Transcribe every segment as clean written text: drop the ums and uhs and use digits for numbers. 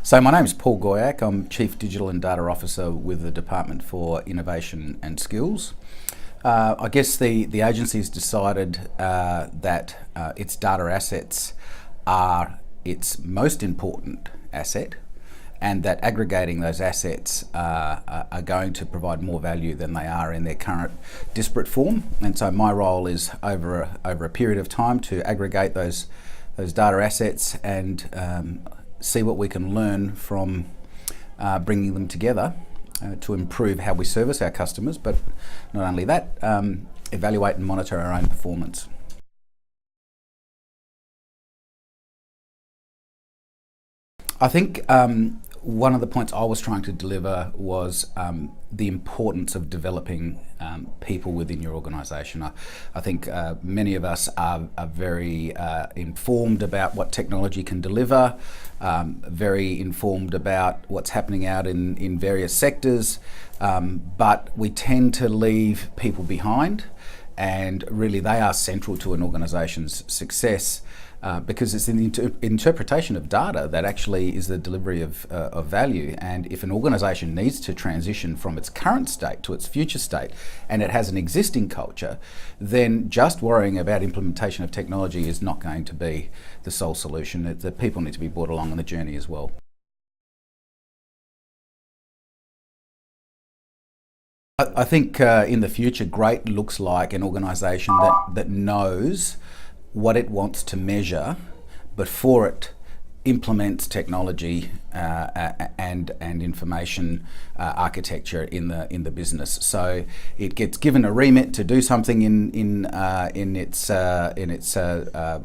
So my name is Paul Goiak. I'm Chief Digital and Data Officer with the Department for Innovation and Skills. I guess the agency's decided that its data assets are its most important asset, and that aggregating those assets are going to provide more value than they are in their current disparate form. And so my role is over a period of time to aggregate those data assets and see what we can learn from bringing them together to improve how we service our customers, but not only that, evaluate and monitor our own performance. I think one of the points I was trying to deliver was the importance of developing people within your organisation. I think many of us are very informed about what technology can deliver, very informed about what's happening out in various sectors, but we tend to leave people behind, and really they are central to an organisation's success. Because it's the interpretation of data that actually is the delivery of value. And if an organisation needs to transition from its current state to its future state, and it has an existing culture, then just worrying about implementation of technology is not going to be the sole solution. The people need to be brought along on the journey as well. I think in the future, great looks like an organisation that knows what it wants to measure before it implements technology and information architecture in the business. So it gets given a remit to do something in its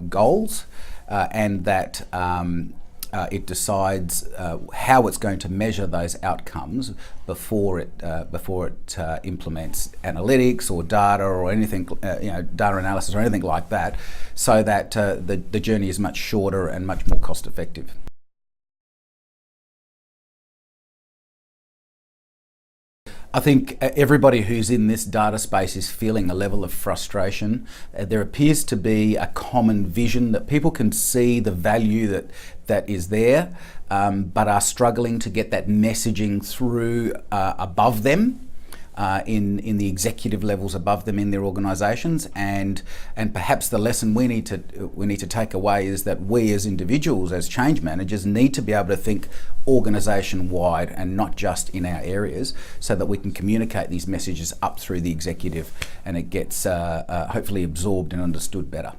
goals, and that it decides how it's going to measure those outcomes before it implements analytics or data or anything, data analysis or anything like that, so that the journey is much shorter and much more cost effective. I think everybody who's in this data space is feeling a level of frustration. There appears to be a common vision that people can see the value that is there, but are struggling to get that messaging through above them, in the executive levels above them in their organisations, and perhaps the lesson we need to take away is that we as individuals, as change managers, need to be able to think organisation wide and not just in our areas, so that we can communicate these messages up through the executive and it gets hopefully absorbed and understood better.